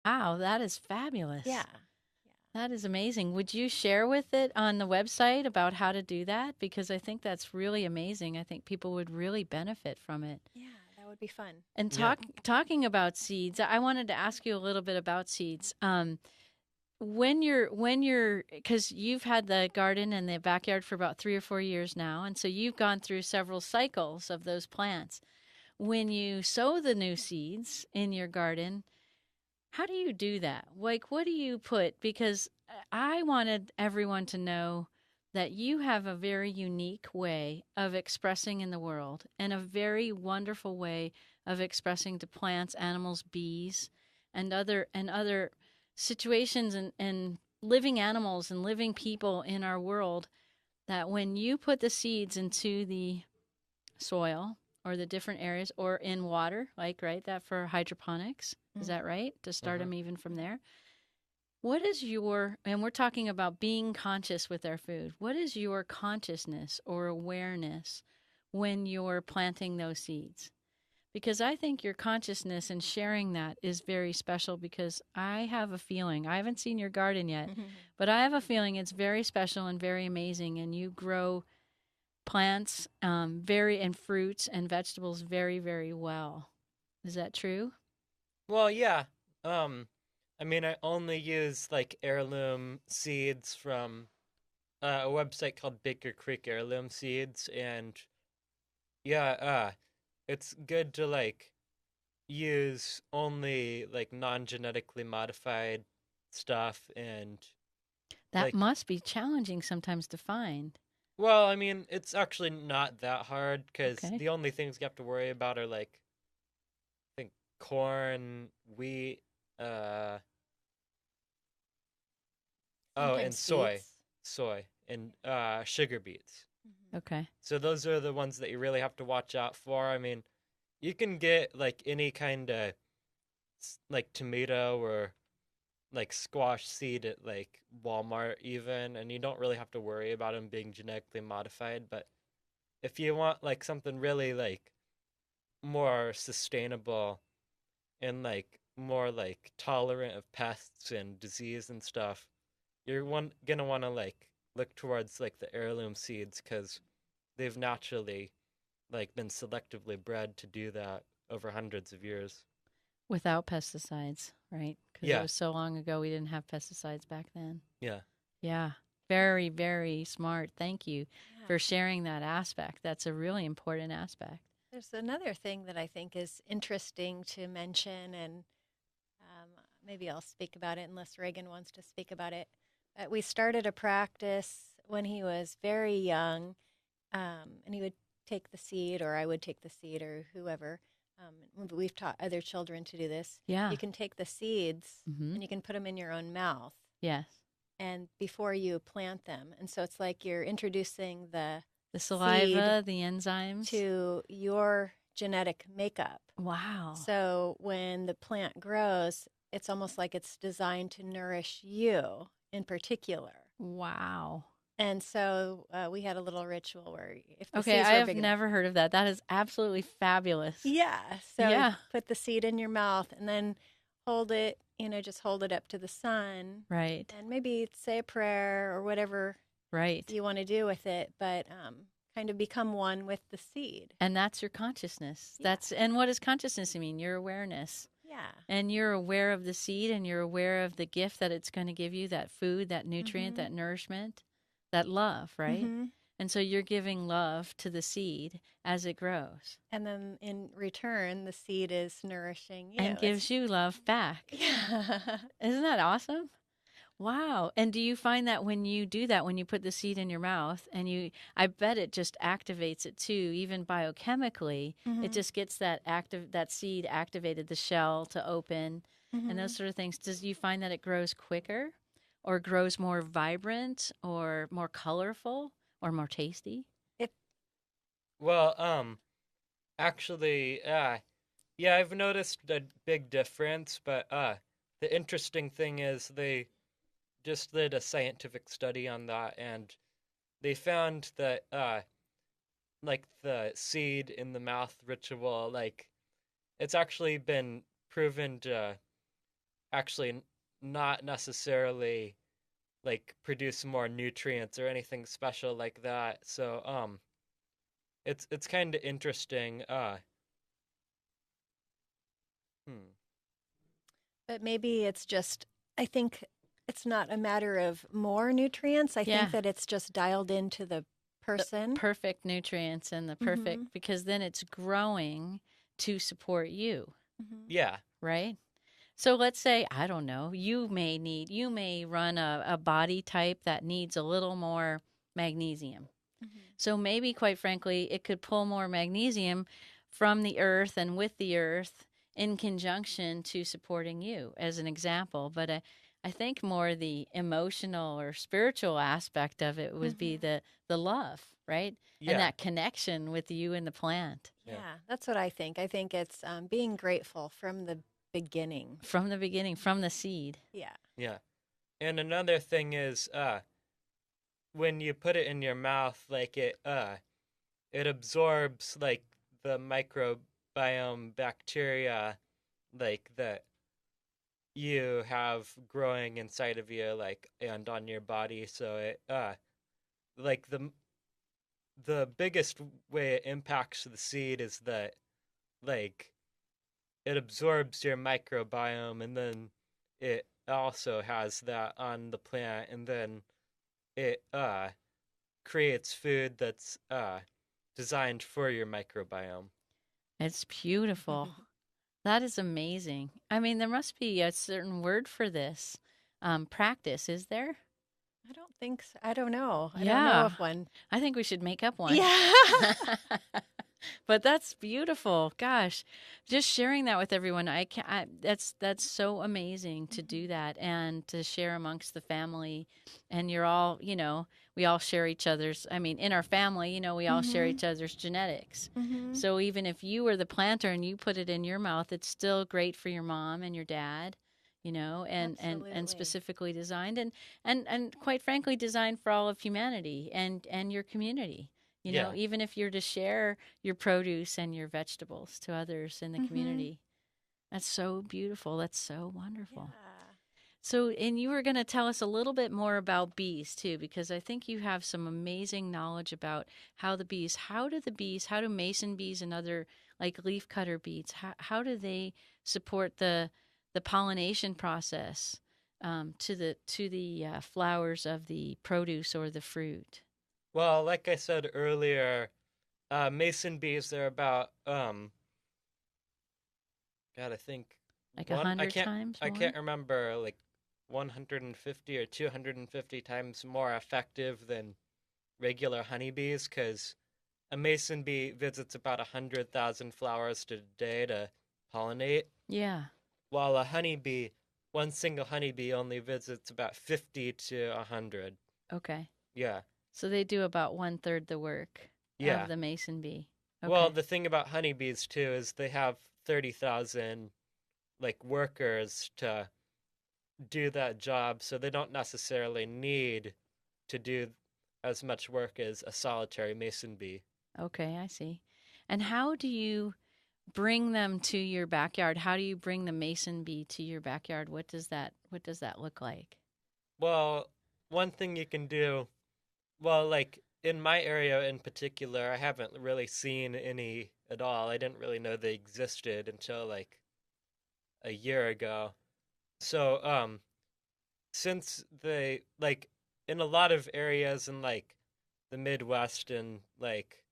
Wow, that is fabulous. Yeah. That is amazing. Would you share with it on the website about how to do that? Because I think that's really amazing. I think people would really benefit from it. Yeah, that would be fun. And Yeah. talking about seeds, I wanted to ask you a little bit about seeds. Because you've had the garden and the backyard for about 3 or 4 years now, and so you've gone through several cycles of those plants. When you sow the new seeds in your garden, how do you do that? Like, what do you put? Because I wanted everyone to know that you have a very unique way of expressing in the world and a very wonderful way of expressing to plants, animals, bees, and other situations and living animals and living people in our world, that when you put the seeds into the soil or the different areas or in water, like, right, that for hydroponics, is that right? To start them even from there. What is and we're talking about being conscious with our food. What is your consciousness or awareness when you're planting those seeds? Because I think your consciousness and sharing that is very special, because I have a feeling, I haven't seen your garden yet, but I have a feeling it's very special and very amazing, and you grow plants and fruits and vegetables very, very well. Is that true? Well, yeah. I mean, I only use like heirloom seeds from a website called Baker Creek Heirloom Seeds, and yeah, it's good to like use only like non-genetically modified stuff, and That like, must be challenging sometimes to find. well, I mean, it's actually not that hard because Okay. the only things you have to worry about are like, I think, corn, wheat, uh, oh, and Sometimes soy, and sugar beets. Okay. So those are the ones that you really have to watch out for. I mean, you can get like any kind of like tomato or like squash seed at like Walmart even, and you don't really have to worry about them being genetically modified. But if you want like something really like more sustainable and like more like tolerant of pests and disease and stuff, you're gonna want to like look towards like the heirloom seeds because they've naturally like been selectively bred to do that over hundreds of years. Without pesticides, right? Because it Yeah, was so long ago, we didn't have pesticides back then. yeah. Yeah. Very, very smart. Thank you Yeah. for sharing that aspect. That's a really important aspect. There's another thing that I think is interesting to mention, and maybe I'll speak about it unless Reagan wants to speak about it. We started a practice when he was very young, and he would take the seed, or I would take the seed, or whoever. We've taught other children to do this. Yeah. You can take the seeds Mm-hmm. and you can put them in your own mouth, Yes. and before you plant them, and so it's like you're introducing the The saliva, seed the enzymes. to your genetic makeup. Wow. So when the plant grows, it's almost like it's designed to nourish you in particular. Wow. And so we had a little ritual where if the Okay, seeds I were have big never heard of that. That is absolutely fabulous. yeah. So Yeah. put the seed in your mouth and then hold it, just hold it up to the sun Right. and maybe say a prayer or whatever Right. you want to do with it, but kind of become one with the seed. And that's your consciousness. Yeah. And what does consciousness mean? Your awareness. Yeah. And you're aware of the seed, and you're aware of the gift that it's going to give you, that food, that nutrient, that nourishment, that love, right? Mm-hmm. And so you're giving love to the seed as it grows. And then in return, the seed is nourishing you. And gives you love back. Yeah. Isn't that awesome? Wow. And do you find that when you do that, when you put the seed in your mouth I bet it just activates it too, even biochemically, it just gets that seed activated, the shell to open and those sort of things. Does you find that it grows quicker or grows more vibrant or more colorful or more tasty? Well, actually, yeah, I've noticed a big difference, but the interesting thing is they just did a scientific study on that, and they found that like the seed in the mouth ritual, like it's actually been proven to actually not necessarily like produce more nutrients or anything special like that. So it's kind of interesting. Hmm. But maybe it's just, I think it's not a matter of more nutrients. I Yeah. think that it's just dialed into the person. Perfect nutrients and the perfect, because then it's growing to support you, Yeah. right? So let's say, I don't know, you may run a body type that needs a little more magnesium. So maybe, quite frankly, it could pull more magnesium from the earth and with the earth in conjunction to supporting you, as an example. But I think more the emotional or spiritual aspect of it would be the love, right? Yeah. And that connection with you and the plant. Yeah, that's what I think. I think it's being grateful from the beginning. From the beginning, from the seed. Yeah. Yeah. And another thing is when you put it in your mouth, like it absorbs like the microbiome bacteria like that you have growing inside of you, like, and on your body. So it like the biggest way it impacts the seed is that like it absorbs your microbiome, and then it also has that on the plant, and then it creates food that's designed for your microbiome. It's beautiful. That is amazing. I mean, there must be a certain word for this. Practice, is there? I don't think so. I don't know. I don't Yeah. know of one. I think we should make up one. Yeah. But that's beautiful. Gosh, just sharing that with everyone. That's so amazing to do that and to share amongst the family. And you're all, we all share each other's. I mean, in our family, we all share each other's genetics. So even if you were the planter and you put it in your mouth, it's still great for your mom and your dad. And Absolutely. specifically designed and quite frankly designed for all of humanity and your community. Yeah. Even if you're to share your produce and your vegetables to others in the community. That's so beautiful. That's so wonderful. Yeah. So, and you were going to tell us a little bit more about bees too, because I think you have some amazing knowledge about how do mason bees and other like leafcutter bees, how do they support the pollination process to the flowers of the produce or the fruit? Well, like I said earlier, mason bees, they're about God, I think Like 100 times more? I can't remember, like 150 or 250 times more effective than regular honeybees, because a mason bee visits about 100,000 flowers a day to pollinate. Yeah. While one single honeybee only visits about 50 to 100. Okay. Yeah. So they do about 1/3 the work Yeah. of the mason bee. Okay. Well, the thing about honeybees too is they have 30,000 like workers to do that job, so they don't necessarily need to do as much work as a solitary mason bee. Okay, I see. And how do you bring them to your backyard? How do you bring the mason bee to your backyard? What does that look like? Well, one thing you can do, well, like in my area in particular, I haven't really seen any at all. I didn't really know they existed until like a year ago. So, since they like in a lot of areas in like the Midwest and like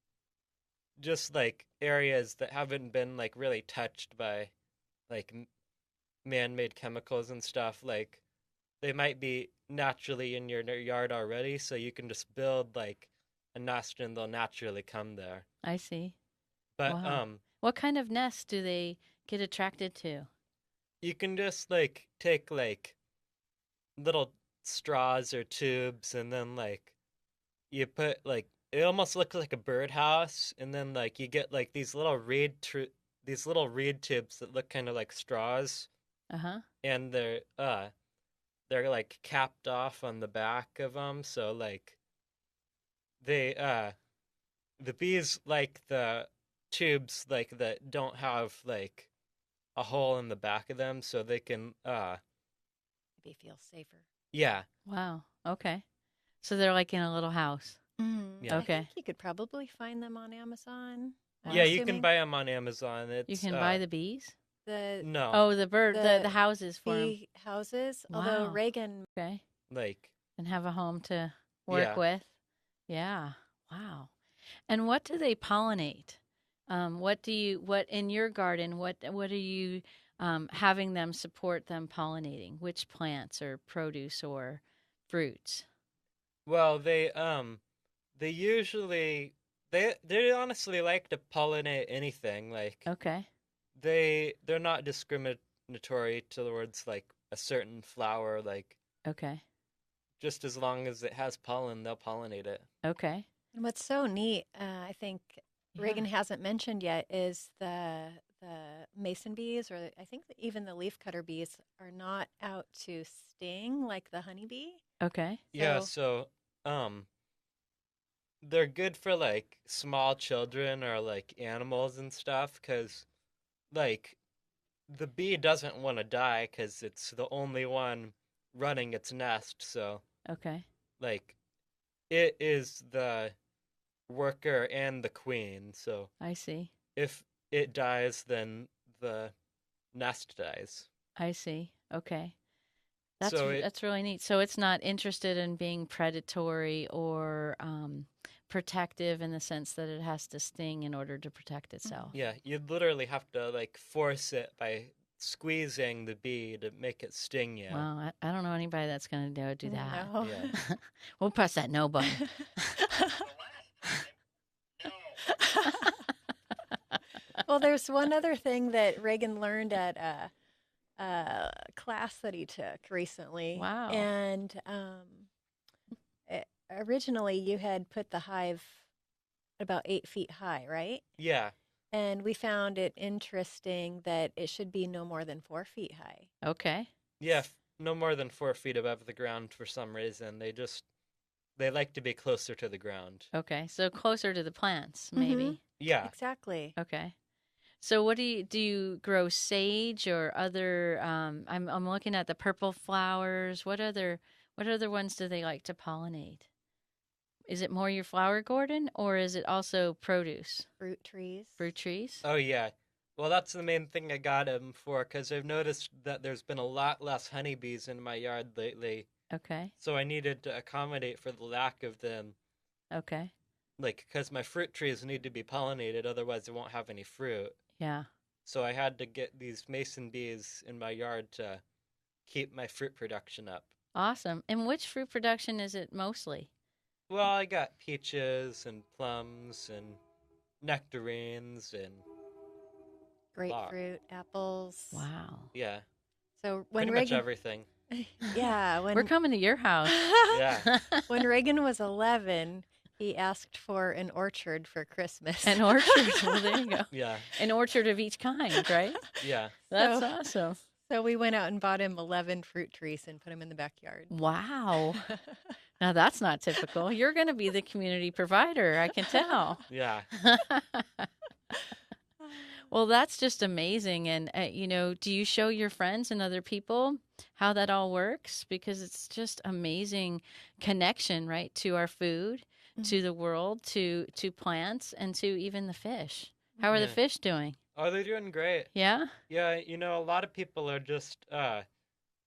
just like areas that haven't been like really touched by like man-made chemicals and stuff, like they might be naturally in your yard already, so you can just build like a nest and they'll naturally come there. I see. But Wow. What kind of nest do they get attracted to? you can just like take like little straws or tubes, and then like you put like it almost looks like a birdhouse, and then like you get like these little reed tubes that look kind of like straws, Uh-huh. and they're like capped off on the back of them, so like they the bees like the tubes like that don't have like a hole in the back of them, so they can honeybee feels safer. Yeah. Wow. Okay. So they're like in a little house. Yeah. I Okay. think you could probably find them on Amazon. I'm Yeah, you can assuming. buy them on Amazon. You It's can buy the bees? The no, Oh, the bird, the the houses for them. bee houses. Although Wow. Reagan, Okay. like And have a home to work yeah. with. Yeah. Wow. And what do they pollinate? What in your garden, what are you having them support them pollinating? Which plants or produce or fruits? Well, they usually they honestly like to pollinate anything. Like Okay. they're not discriminatory towards like a certain flower. Like Okay. just as long as it has pollen, they'll pollinate it. Okay. and what's so neat, I think Reagan Yeah. hasn't mentioned yet, is the mason bees, or I think that even the leafcutter bees are not out to sting like the honeybee. Okay. Yeah, So so um they're good for like small children or like animals and stuff cuz like the bee doesn't want to die cuz it's the only one running its nest, so Okay. like it is the worker and the queen. So I see. if it dies then the nest dies. I see. Okay. So it That's really neat. So it's not interested in being predatory or protective in the sense that it has to sting in order to protect itself. yeah, you literally have to like force it by squeezing the bee to make it sting you. Well, I don't know anybody that's going to do that. no. Yeah. We'll press that no button. Well, there's one other thing that Reagan learned at a class that he took recently. Wow. And originally, you had put the hive about 8 feet high, right? Yeah. And we found it interesting that it should be no more than 4 feet high. Okay. Yeah, no more than 4 feet above the ground for some reason. They like to be closer to the ground. Okay. So closer to the plants, maybe. Mhm. Yeah. Exactly. Okay. So what do you grow sage or other I'm looking at the purple flowers. What other ones do they like to pollinate? Is it more your flower garden or is it also produce? Fruit trees. Fruit trees? Oh yeah. Well, that's the main thing I got him for because I've noticed that there's been a lot less honeybees in my yard lately. Okay. So I needed to accommodate for the lack of them. Okay. Like, because my fruit trees need to be pollinated, otherwise, I won't have any fruit. Yeah. So I had to get these mason bees in my yard to keep my fruit production up. Awesome. And which fruit production is it mostly? Well, I got peaches and plums and nectarines and Grapefruit, apples. Wow. yeah, So when pretty much Reagan, everything. yeah, We're when coming to your house. Yeah. when Reagan was 11, he asked for an orchard for Christmas. An orchard. Well, there you go. Yeah, An orchard of each kind, right? yeah. That's So- awesome. So we went out and bought him 11 fruit trees and put them in the backyard. Wow. Now that's not typical. You're going to be the community provider, I can tell. Yeah. Well, that's just amazing. And, do you show your friends and other people how that all works? Because it's just amazing connection, right, to our food, to the world, to plants, and to even the fish. How are the Yeah. fish doing? Oh, they're doing great. Yeah? Yeah, a lot of people are just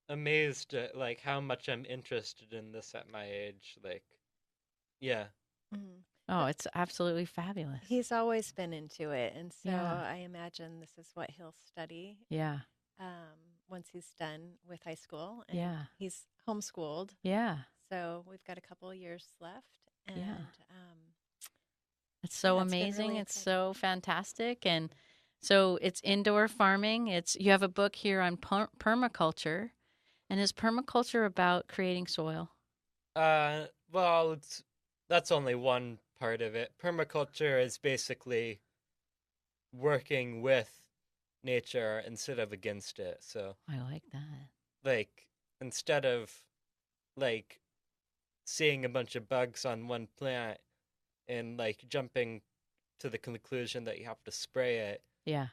amazed at like how much I'm interested in this at my age. Like, yeah, Mhm. Oh, it's absolutely fabulous. He's always been into it. And so Yeah. I imagine this is what he'll study Yeah. once he's done with high school. And Yeah. he's homeschooled. Yeah. So we've got a couple of years left. And Yeah. It's so Yeah, it's been amazing. really It's so fantastic. And so it's indoor farming. You have a book here on permaculture. And is permaculture about creating soil? well, that's only one part of it. Permaculture is basically working with nature instead of against it. So, I like that. like, instead of like seeing a bunch of bugs on one plant and like jumping to the conclusion that you have to spray it, Yeah.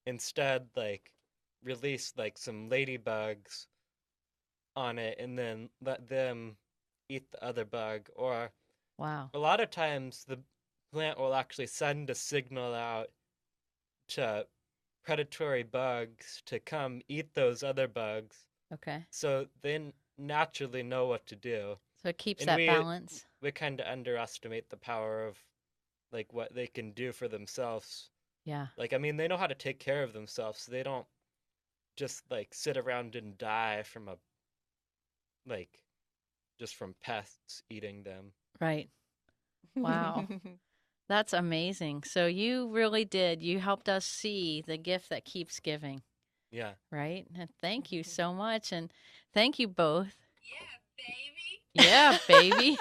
instead like release like some ladybugs on it and then let them eat the other bug. Or Wow. a lot of times the plant will actually send a signal out to predatory bugs to come eat those other bugs, Okay. so they naturally know what to do. So it keeps And that balance. we kind of underestimate the power of like what they can do for themselves. Yeah. Like, I mean, they know how to take care of themselves, so they don't just like sit around and die from like just from pests eating them. Right. Wow. That's amazing. So you really did. You helped us see the gift that keeps giving, Yeah. right? And thank you so much. And thank you both. Yeah, baby. Yeah, baby.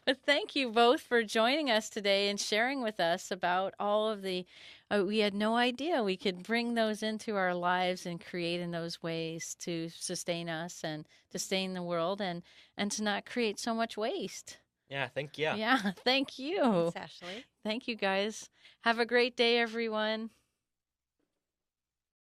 But thank you both for joining us today and sharing with us about all of the, we had no idea we could bring those into our lives and create in those ways to sustain us and to sustain the world and to not create so much waste. Yeah, thank you. Yeah, thank you. Thanks, Ashley. Thank you, guys. Have a great day, everyone.